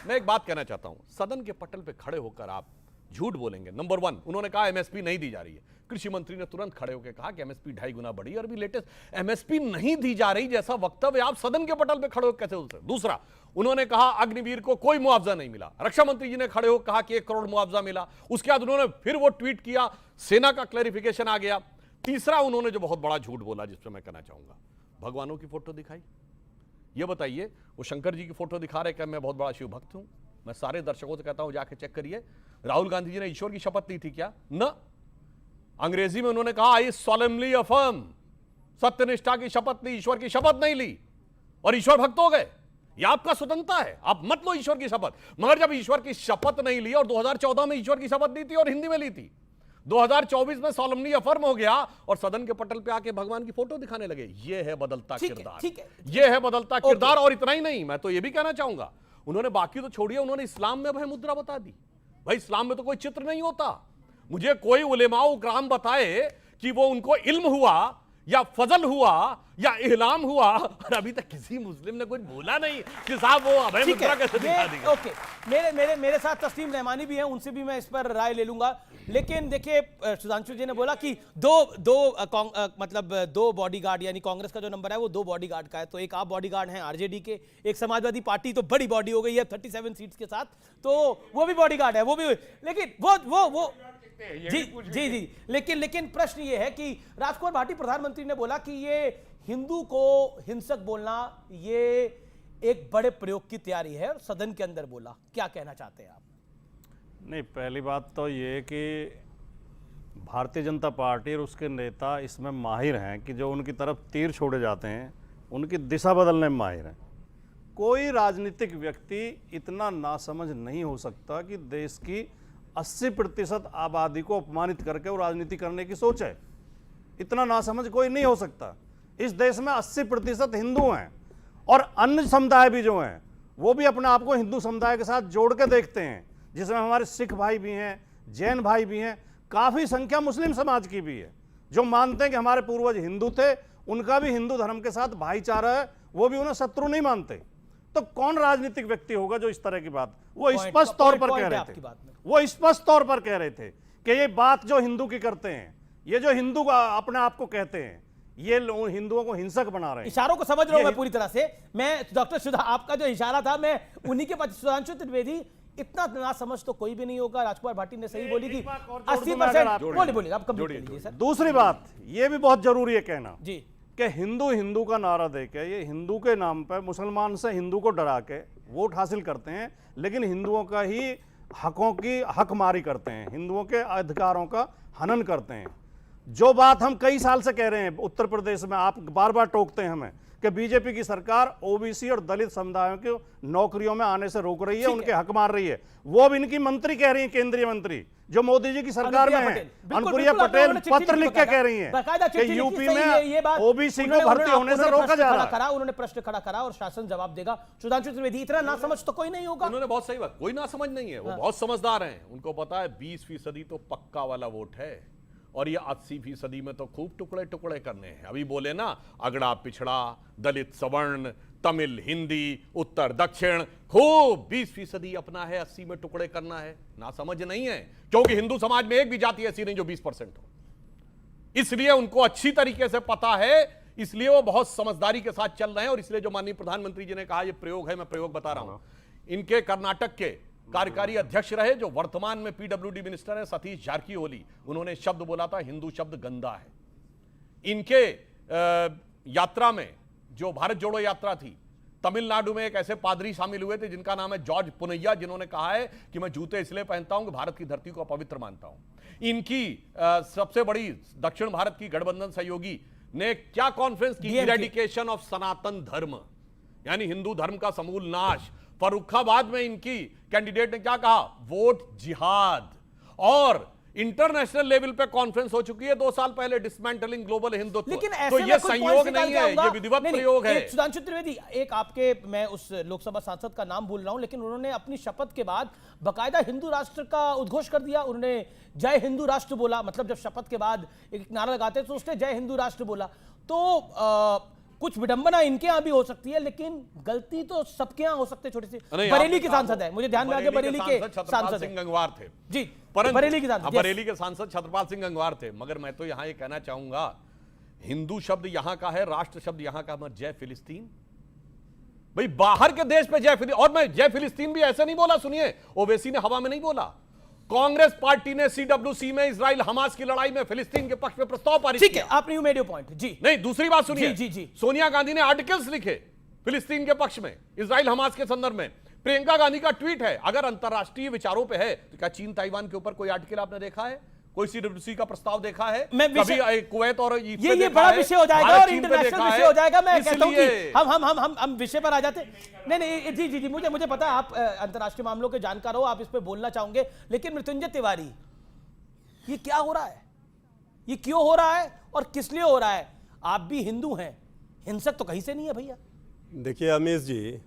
मैं एक बात कहना चाहता हूं, सदन के पटल पे खड़े होकर आप झूठ बोलेंगे। नंबर 1, उन्होंने कहा एमएसपी नहीं दी जा रही है। कृषि मंत्री ने तुरंत खड़े होकर कहा कि एमएसपी 2.5 गुना बढ़ी, और भी लेटेस्ट एमएसपी नहीं दी जा रही जैसा वक्तव्य आप सदन के पटल पे खड़े होकर कैसे बोल सकते? दूसरा, उन्होंने कहा अग्निवीर को कोई मुआवजा नहीं मिला। रक्षा मंत्री जी ने खड़े होकर कहा कि 1 करोड़ मुआवजा मिला। उसके बाद उन्होंने फिर वो ट्वीट किया, सेना का क्लैरिफिकेशन आ गया। तीसरा, उन्होंने जो बहुत बड़ा झूठ बोला, जिस पर मैं कहना चाहूंगा, भगवानों की फोटो दिखाई। ये बताइए, वो शंकर जी की फोटो दिखा रहे कि मैं बहुत बड़ा शिव भक्त हूं। मैं सारे दर्शकों से कहता हूं, जाके चेक करिए, राहुल गांधी जी ने ईश्वर की शपथ ली थी क्या? न। अंग्रेजी में उन्होंने कहा आई सॉलेमनली अफर्म, सत्यनिष्ठा की शपथ ली, ईश्वर की शपथ नहीं ली, और ईश्वर भक्त हो गए। यह आपका स्वतंत्रता है, आप मत लो ईश्वर की शपथ। मगर जब ईश्वर की शपथ नहीं ली, और 2014 में ईश्वर की शपथ ली थी और हिंदी में ली थी, 2024 में सॉलेमनली अफर्म हो गया और सदन के पटल पे आके भगवान की फोटो दिखाने लगे। ये है बदलता किरदार, ये है बदलता किरदार। और इतना ही नहीं, मैं तो ये भी कहना चाहूंगा, उन्होंने बाकी तो छोड़िए, उन्होंने इस्लाम में भय मुद्रा बता दी। भाई, इस्लाम में तो कोई चित्र नहीं होता। मुझे कोई उलेमाओ उकराम बताए कि वो उनको इल्म हुआ या फजल हुआ या इहलाम हुआ, और अभी तक किसी मुस्लिम ने कुछ बोला नहीं कि साहब वो अभय मुद्रा कैसे दिखा देगा। ओके, मेरे साथ तस्लीम रहमानी भी हैं, उनसे भी मैं इस पर राय ले लूंगा। लेकिन देखिए, सुधांशु जी ने बोला कि दो बॉडीगार्ड, यानी कांग्रेस का जो नंबर है वो 2 बॉडीगार्ड का है। तो एक आप बॉडीगार्ड हैं आरजेडी के, एक समाजवादी पार्टी तो बड़ी बॉडी हो गई है 37 सीट्स के साथ, तो वो भी बॉडीगार्ड है, वो भी। लेकिन वो जी, लेकिन प्रश्न ये है कि राजकुमार भाटी प्रधानमंत्री ने बोला कि ये हिंदू को हिंसक बोलना ये एक बड़े प्रयोग की तैयारी है, और सदन के अंदर बोला। क्या कहना चाहते हैं आप? नहीं, पहली बात तो ये कि भारतीय जनता पार्टी और उसके नेता इसमें माहिर हैं कि जो उनकी तरफ तीर छोड़े जाते हैं उनकी दिशा बदलने में माहिर हैं। कोई राजनीतिक व्यक्ति इतना नासमझ नहीं हो सकता कि देश की 80% आबादी को अपमानित करके वो राजनीति करने की सोच है। इतना नासमझ कोई नहीं हो सकता। इस देश में 80% हिंदू हैं, और अन्य समुदाय भी जो हैं वो भी अपने आप को हिंदू समुदाय के साथ जोड़ के देखते हैं, जिसमें हमारे सिख भाई भी हैं, जैन भाई भी हैं, काफ़ी संख्या मुस्लिम समाज की भी है, जो मानते हैं कि हमारे पूर्वज हिंदू थे, उनका भी हिंदू धर्म के साथ भाईचारा है, वो भी उन्हें शत्रु नहीं मानते। तो कौन राजनीतिक व्यक्ति होगा जो इस तरह की बात, वो स्पष्ट तौर पर कह रहे थे, वो स्पष्ट तौर पर कह रहे थे कि ये बात जो हिंदू की करते हैं, ये जो हिंदू अपने आप को कहते हैं, ये हिंदुओं को हिंसक बना रहे हैं। इशारों को समझ रहा हूं मैं पूरी तरह से। मैं डॉक्टर सुधा, आपका जो इशारा था मैं उन्हीं के पास, सुधांशु त्रिवेदी, इतना ना समझ तो कोई भी नहीं होगा। राजकुमार भाटी ने सही बोली कि 80%। बोलिए, आप कंप्लीट कीजिए सर। दूसरी बात ये भी बहुत जरूरी है कहना जी कि हिंदू का नारा देके ये हिंदू के नाम पर मुसलमान से हिंदू को डरा के वोट हासिल करते हैं, लेकिन हिंदुओं का ही हकों की हकमारी करते हैं, हिंदुओं के अधिकारों का हनन करते हैं। जो बात हम कई साल से कह रहे हैं, उत्तर प्रदेश में आप बार बार टोकते हैं हमें कि बीजेपी की सरकार ओबीसी और दलित समुदायों को नौकरियों में आने से रोक रही है, उनके हक मार रही है। वो अब इनकी मंत्री कह रही है, केंद्रीय मंत्री जो मोदी जी की सरकार में है, अनुप्रिया पटेल पत्र लिख के कह रही है कि यूपी में ओबीसी को भर्ती होने से रोका जा रहा है। उन्होंने प्रश्न खड़ा करा और शासन जवाब देगा। सुधांशु त्रिवेदी, इतना ना समझ तो कोई नहीं होगा। उन्होंने बहुत सही बात, कोई ना समझ नहीं है, वो बहुत समझदार हैं। उनको पता है 20% तो पक्का वाला वोट है, और ये 80% में तो खूब टुकड़े टुकड़े करने हैं। अभी बोले ना, अगड़ा पिछड़ा, दलित सवर्ण, तमिल हिंदी, उत्तर दक्षिण, खूब 20% अपना है, 80 में टुकड़े करना है। ना समझ नहीं है, क्योंकि हिंदू समाज में एक भी जाति ऐसी नहीं जो 20% हो। इसलिए उनको अच्छी तरीके से पता है, इसलिए वो बहुत समझदारी के साथ चल रहे हैं। और इसलिए जो माननीय प्रधानमंत्री जी ने कहा ये प्रयोग है, मैं प्रयोग बता रहा हूं। इनके कर्नाटक के कार्यकारी अध्यक्ष रहे, जो वर्तमान में पीडब्ल्यूडी मिनिस्टर है, सतीश जारकीहोली, उन्होंने शब्द बोला था हिंदू शब्द गंदा है। इनके यात्रा में, जो भारत जोड़ो यात्रा थी, तमिलनाडु में एक ऐसे पादरी शामिल हुए थे जिनका नाम है जॉर्ज पुनैया, जिन्होंने कहा है कि मैं जूते इसलिए पहनता हूं कि भारत की धरती को अपवित्र मानता हूं। इनकी सबसे बड़ी दक्षिण भारत की गठबंधन सहयोगी ने क्या कॉन्फ्रेंस की, इरेडिकेशन ऑफ सनातन धर्म, यानी हिंदू धर्म का समूल नाश। फर्रुखाबाद में इनकी कैंडिडेट ने क्या कहा, वोट जिहाद। और इंटरनेशनल लेवल पे कॉन्फ्रेंस हो चुकी है 2 साल पहले, डिसमेंटलिंग ग्लोबल हिंदुत्व। लेकिन तो ये संयोग नहीं है, ये विधिवत प्रयोग है। सुधांशु त्रिवेदी, एक आपके, मैं उस लोकसभा सांसद का नाम भूल रहा हूं, लेकिन उन्होंने अपनी शपथ के बाद बाकायदा हिंदू राष्ट्र का उद्घोष कर दिया। उन्होंने जय हिंदू राष्ट्र बोला, मतलब जब शपथ के बाद एक नारा लगाते तो उसने जय हिंदू राष्ट्र बोला। तो कुछ विडंबना इनके यहाँ भी हो सकती है, लेकिन गलती तो सबके यहाँ हो सकती है। छोटी सी नहीं, बरेली आप- के सांसद है, मुझे ध्यान में आ गया, बरेली के छत्रपाल सांसद सिंह हैं। गंगवार थे जी, परंतु बरेली के सांसद, हाँ, yes। बरेली के सांसद छत्रपाल सिंह गंगवार थे। मगर मैं तो यहां ये कहना चाहूंगा, हिंदू शब्द यहां का है, राष्ट्र शब्द यहां का मत, जय फिलिस्तीन। भाई बाहर के देश पे जय फिलिस्तीन, और मैं जय फिलिस्तीन भी ऐसे नहीं बोला, सुनिए, ओवैसी ने हवा में नहीं बोला। कांग्रेस पार्टी ने CWC में इजराइल हमास की लड़ाई में फिलिस्तीन के पक्ष में प्रस्ताव पारित ठीक किया। है, आपने यू मेड योर पॉइंट। जी नहीं, दूसरी बात सुनिए, जी, जी। सोनिया गांधी ने आर्टिकल्स लिखे फिलिस्तीन के पक्ष में, इजराइल हमास के संदर्भ में। प्रियंका गांधी का ट्वीट है। अगर अंतरराष्ट्रीय विचारों पे है तो क्या चीन ताइवान के ऊपर कोई आर्टिकल आपने देखा है? कोई CWC का प्रस्ताव देखा है? मैं विषय- कभी कुवैत और इस पे ये देखा बड़ा है? विषय हो जाएगा भारत और चीन पे इंटरनेशनल देखा विषय है? हो जाएगा। मैं कहता हूं कि इसलिए- हम विषय पर आ जाते। नहीं, जी जी जी, मुझे पता है आप अंतरराष्ट्रीय मामलों के जानकार हो, आप इस पे बोलना चाहोगे, लेकिन मृत्युंजय तिवारी, ये क्या हो रहा है? ये क्यों हो रहा है और किस लिए हो रहा है? आप भी हिंदू हैं, हिंसक तो कहीं से नहीं है भैया। देखिए अमीश जी,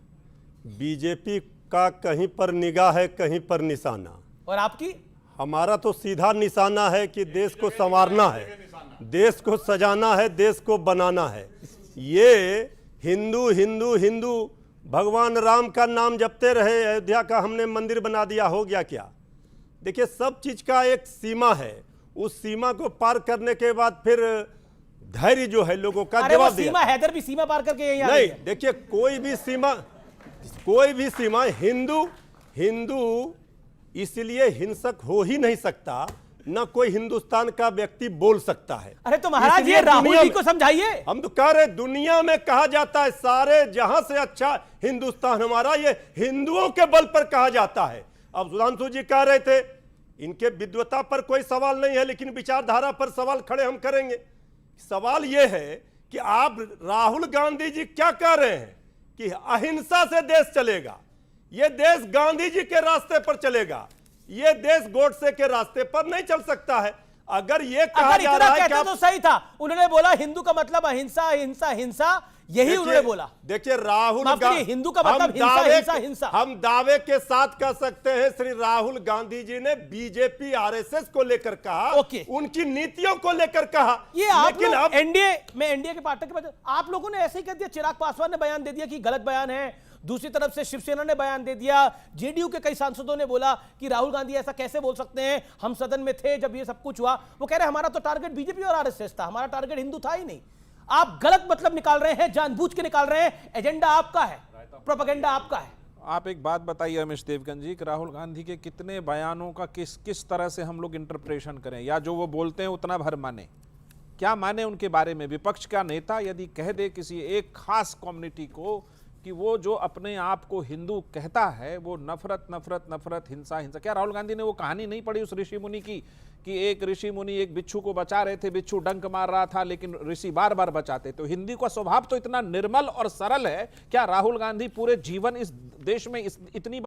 बीजेपी का कहीं पर निगाह है, कहीं पर निशाना। और आपकी? हमारा तो सीधा निशाना है कि देश को संवारना है, देश को सजाना है, देश को बनाना है। ये हिंदू हिंदू हिंदू भगवान राम का नाम जपते रहे, अयोध्या का हमने मंदिर बना दिया, हो गया क्या? देखिए सब चीज का एक सीमा है, उस सीमा को पार करने के बाद फिर धैर्य जो है लोगों का अरे वो जवाब दिया। सीमा, हैदर भी सीमा पार करके यहीं आ नहीं, गई है। देखिए कोई भी सीमा हिंदू इसलिए हिंसक हो ही नहीं सकता, ना कोई हिंदुस्तान का व्यक्ति बोल सकता है। अरे तो महाराज इसलिए ये राहुल दुनिया जी में- को समझाइए। हम तो कह रहे दुनिया में कहा जाता है सारे जहां से अच्छा हिंदुस्तान हमारा, ये हिंदुओं के बल पर कहा जाता है। अब सुधांशु जी कह रहे थे इनके विद्वता पर कोई सवाल नहीं है, लेकिन विचारधारा पर सवाल खड़े हम करेंगे। सवाल यह है कि आप राहुल गांधी जी क्या कह रहे हैं कि अहिंसा से देश चलेगा, यह देश गांधी जी के रास्ते पर चलेगा, यह देश गोडसे के रास्ते पर नहीं चल सकता है। अगर यह कहा अगर जा इतना रहा है कि कहते आप तो सही था। उन्होंने बोला हिंदू का मतलब अहिंसा हिंसा हिंसा, यही उन्होंने बोला। देखिए राहुल माफ करिए, हिंदू का मतलब हिंसा हिंसा हिंसा। हम दावे के साथ कह सकते हैं श्री राहुल गांधी जी ने बीजेपी आरएसएस को लेकर कहा, ओके। उनकी नीतियों को लेकर कहा। ये आप लेकिन लोग अब एनडीए के पार्टनर के बाद आप लोगों ने ऐसे ही कह दिया। चिराग पासवान ने बयान दे दिया कि गलत बयान है, दूसरी तरफ से शिवसेना ने बयान दे दिया, जेडीयू के कई सांसदों ने बोला कि राहुल गांधी ऐसा कैसे बोल सकते हैं, हम सदन में थे जब ये सब कुछ हुआ। वो कह रहे हमारा तो टारगेट बीजेपी और आरएसएस था, हमारा टारगेट हिंदू था ही नहीं। आप गलत मतलब निकाल रहे हैं, जानबूझ के निकाल रहे हैं, एजेंडा आपका है, प्रोपेगेंडा आपका है। आप एक बात बताइए अमिश देवगन जी कि राहुल गांधी के कितने बयानों का किस तरह से हम लोग इंटरप्रेशन करें, या जो वो बोलते हैं उतना भर माने? क्या माने उनके बारे में? विपक्ष का नेता यदि कह दे किसी एक खास कम्युनिटी को कि वो जो अपने आप को हिंदू कहता है वो नफरत नफरत नफरत हिंसा हिंसा, क्या राहुल गांधी ने वो कहानी नहीं पढ़ी उस ऋषि मुनि की कि एक ऋषि मुनि एक बिच्छू को बचा रहे थे, बिच्छू डंक मार रहा था लेकिन ऋषि बार बार बचाते? तो हिंदी का स्वभाव तो इतना निर्मल और सरल है, क्या राहुल गांधी पूरे जीवन इस देश में इतनी